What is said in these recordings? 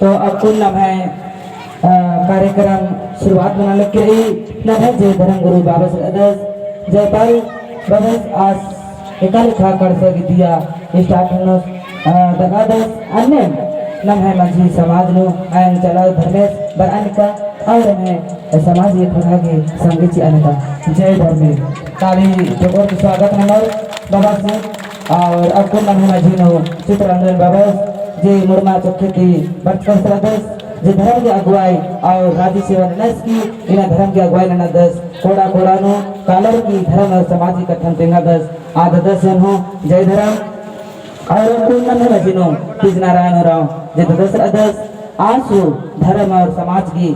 तो अब कुल नम है कार्यक्रम शुरुआत बना लग रही नम है जय धर्म गुरु बाबा अदस जयपाल बबस आज एकाल खा कर दिया स्टार्ट होनो दगादस अन्य नम है माझी समाज नो आयन चलाओ धर्मेश बरान का और है समाज ये खुदा के संगीत अनका जय धर्मे काली जोर स्वागत नमर बाबा से और अब कुल नम है माझी नो चित्ररंजन बाबा जे मुरमा चौकी की बरकर सदस्य जे धर्म की अगुवाई और राज्य सेवा नस की इन धर्म की अगुवाई न दस कोड़ा कोड़ा नो कालर की धर्म और समाज की कथन तेंगा दस आद दस हो जय धर्म और पूर्ण में रजिनो तीज नारायण राव जे दस अदस आसु धर्म और समाज की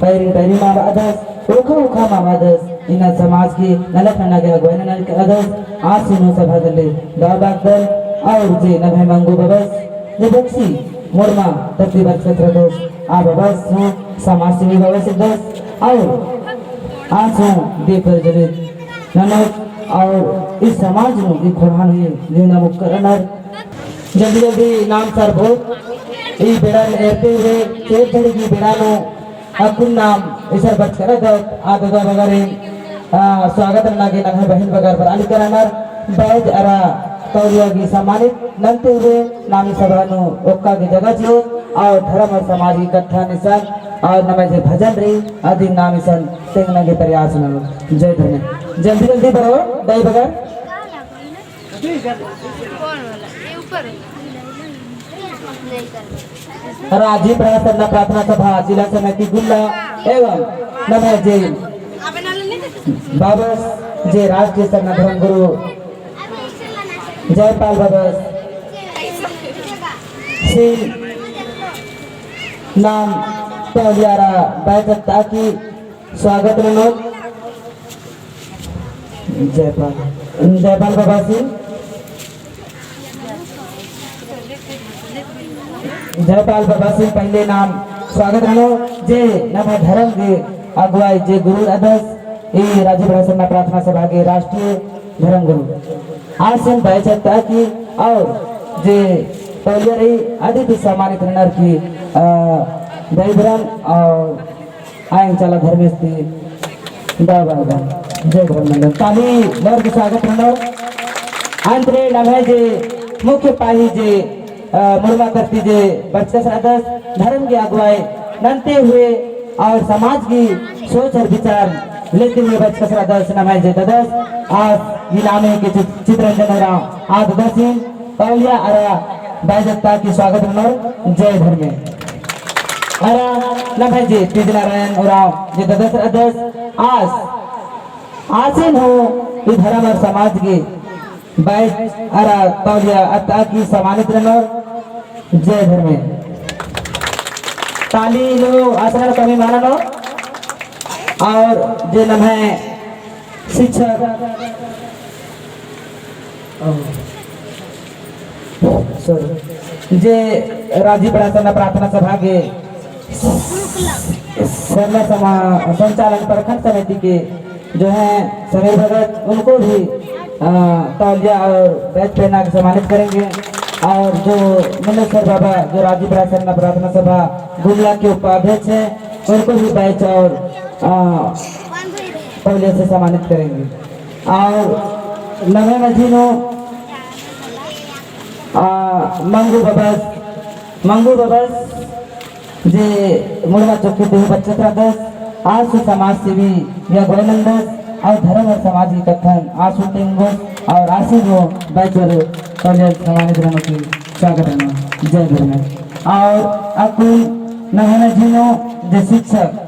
पैरी पैरी मां अदस ओखा ओखा मां अदस इन समाज की नलक नना के अगुवाई नना के अदस आसु नो सभा दले दाबाग दल और जे नभे मंगू बबस जे बक्सी मुरमा तत्वी बरछत्र दोष आ बबस नो समाज सेवी बबस दस और आसु दे पर जलित ननक और इस समाज नो की खुरान हुई जीवना मुक्त करनर जल्दी जल्दी नाम सर भोग ई बेड़ा एरते हुए चेत चढ़ी की बेड़ा नो अकुन नाम इधर बच कर दत आदगा बगरे स्वागत नागे नगर बहन बगर पर आली करनर बैज अरा तौलिया की सम्मानित नंते हुए नामी सभा नो ओक्का की जगह जो और धर्म और समाज की कथा निशान और नमे जे भजन रही आदि नामी सन तेंगना के प्रयास न जय धर्म जल्दी जल्दी बढ़ो दई बगर राजीव प्रसन्न प्रार्थना सभा जिला समिति गुल्ला एवं नमे जे बाबा जे राष्ट्रीय सरना धर्म गुरु जयपाल बाबा श्री नाम तौलियारा बैठकता की स्वागत मनोज जयपाल बाबा सिंह जयपाल बाबा सिंह पहले नाम स्वागत रहो जे नम धर्म के अगुवाई जे गुरु अध्यक्ष ये राज्य प्रसन्न प्रार्थना सभा के राष्ट्रीय धर्म गुरु आसन बैठकता की और जे पहले रही अधिक सम्मानित रनर की दैवरन और आयन चला धर्मेश थी दावा जय धर्म ताली लड़ के स्वागत रनर अंतरे नमे जे मुख्य पाही जे मुर्मा करती जे बच्चे सदस्य धर्म की अगुवाई ननते हुए और समाज की सोच और विचार लेते हुए बच्चे सदस्य नमाज जे सदस्य आज इलामे के चित्ररंजन राव आज दसिन तौलिया अरा बाजता की स्वागत मनोर जय धर्मे अरा नमाज जे तीज नारायण राव जे सदस्य आज आसीन हो इस धर्म और समाज के बैठ अरा तौलिया अता की सम्मानित रनो जय धर्मे ताली लो आसन कमी माना लो और जे नम है शिक्षक जे राज्य प्रशासन प्रार्थना सभा के संचालन प्रखंड समिति के जो है समीर भगत उनको भी तौलिया और बैच पहना के सम्मानित करेंगे और जो मुनेश्वर बाबा जो राज्य प्रशासन प्रार्थना सभा गुमला के उपाध्यक्ष हैं उनको भी बैच और तौलिया से सम्मानित करेंगे और नवे मजीनो मंगू बबस जे मुर्मा चौकी देह बच्चे दस आसु समाज सेवी या गोविंदस और धर्म और समाज की कथन आसु टेंगो और आशीर्वो बैचर कॉलेज सम्मानित रहने की स्वागत है जय धर्म और अकुल नहना जीनो जे शिक्षक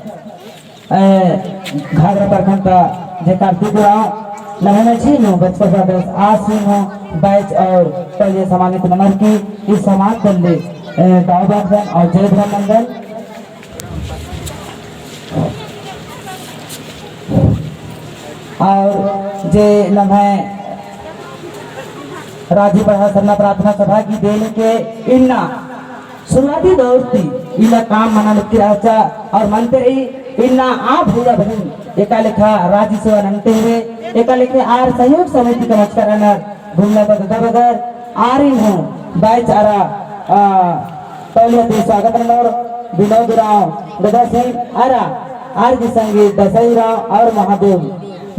घाघरा प्रखंड का जे कार्तिक राव नहना जीनो बच्चे का दस आशीर्वो बैच और कॉलेज सम्मानित नंबर की इस समाज दल दावबागन और जय धर्म मंडल और जे लम्हे राज्य प्रशासन प्रार्थना सभा की देने के इन्ना शुरुआती दौर थी इला काम मना लिखी राजा और मनते ही इन्ना आप भैया बहन एका लेखा राज्य सेवा नंते हुए एका लेखे आर सहयोग समिति का मचकरनर घूमना बदर बदर आरी हूँ बैच आरा पहले स्वागत नंबर विनोद राव गदा सिंह आरा आर की संगीत दसाई राव और महादेव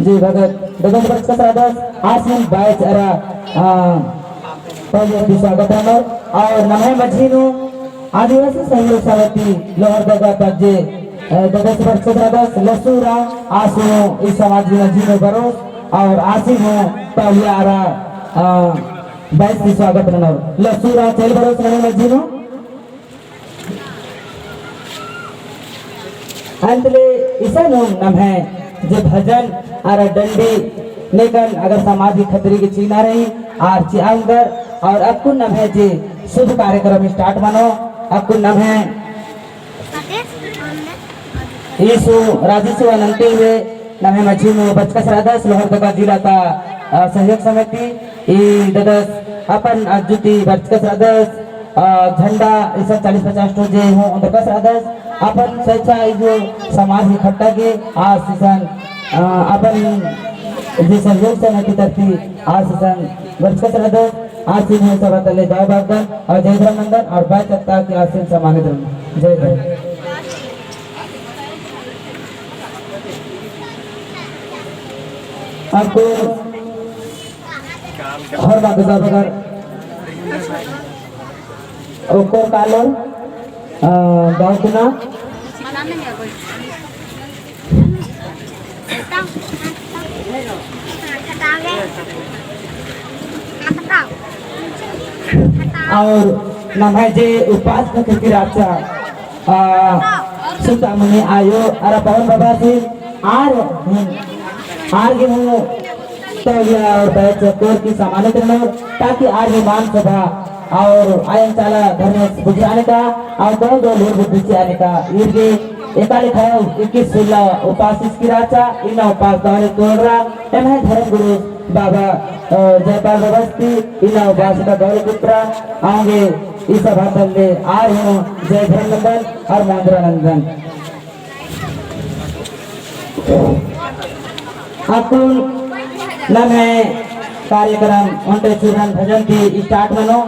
जी भगत गगन वर्ष का सदस्य आसिम बाइच अरा पहले स्वागत नंबर और नमः मझीनु आदिवासी सहयोग समिति लोहरदगा पजे ददस वर्ष का सदस्य लसूरा आसु इस समाज में जीनो बरोस और आसिम पहले आरा 22 स्वागत नंबर लसूरा चल बरोस नमः मझीनु अंतले इसा नाम है जो भजन और डंडी लेकर अगर समाज की खतरी की चीना रही आर चियांगर और अकुन नाम है जी शुभ कार्यक्रम स्टार्ट मानो अकुन नाम है यीशु राजेश अनंती हुए नाम है मछली में बचका सदस्य लोहरदगा जिला का सहयोग समिति ददस अपन जुटी बचका सदस्य झंडा इस 40-50 टो जे हूँ उनका सदस्य अपन स्वेच्छा जो समाज इकट्ठा के आज सीजन अपन जो सहयोग समिति तरफी आज सीजन वर्ष का सदस्य आज सीजन सभा तले जय बागदन और जय धर्मनंदन और बाय सत्ता के आज सीजन सम्मानित जय जय आपको हर बात बगर ओको कालो गाँवना और नाम है जे उपासना के राजा सुतामणि आयो अरे पवन बाबा जी आर के हूँ तौलिया और बैच कोर की सामान्य ताकि आर विमान सभा और आयन चाला धर्म बुझे आने का और दो लोग बुद्धि आने का ये एकाले खाया 21 उपास की राचा इन उपास दाने तोड़रा एम है धर्म गुरु बाबा जयपाल व्यवस्थी इन उपास का गौरव पुत्र आएंगे इस सभा तले आ रहे हूँ जय धर्मनंदन और महेंद्रानंदन अकुल नाम है कार्यक्रम उनके चूरन भजन की स्टार्ट मनो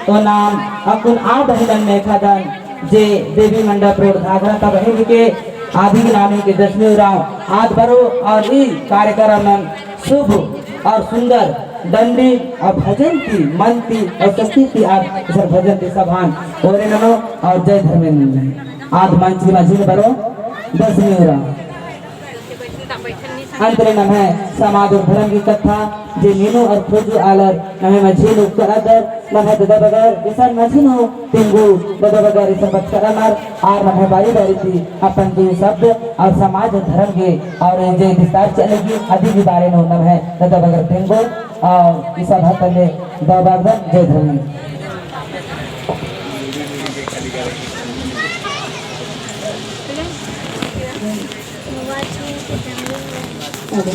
तो नाम अकुल आठ बहिदन में खदन जे देवी मंडप रोड घाघरा का बहिन के आदि नामी के 10वें राव आज बरो और इस कार्यक्रम में शुभ और सुंदर दंडी और भजन की मनती और शक्ति की आज भजन की सभान और ननो और जय धर्मेंद्र आज मंच की मझी में बरो 10वें राव अंतरे नाम है समाज और धर्म की कथा जे मीनू और खोजू आलर नाम है मझीनु करादर नाम है ददा बगर इसान मझीनु तिंगू ददा बगर इसान बचकरामर आर नाम है बारी बारी थी अपन जो शब्द और समाज और धर्म के और जे विस्तार चलेगी अधिक के बारे में नाम है ददा बगर तिंगू और इसा भातले ददा बगर जय धर्म Okay.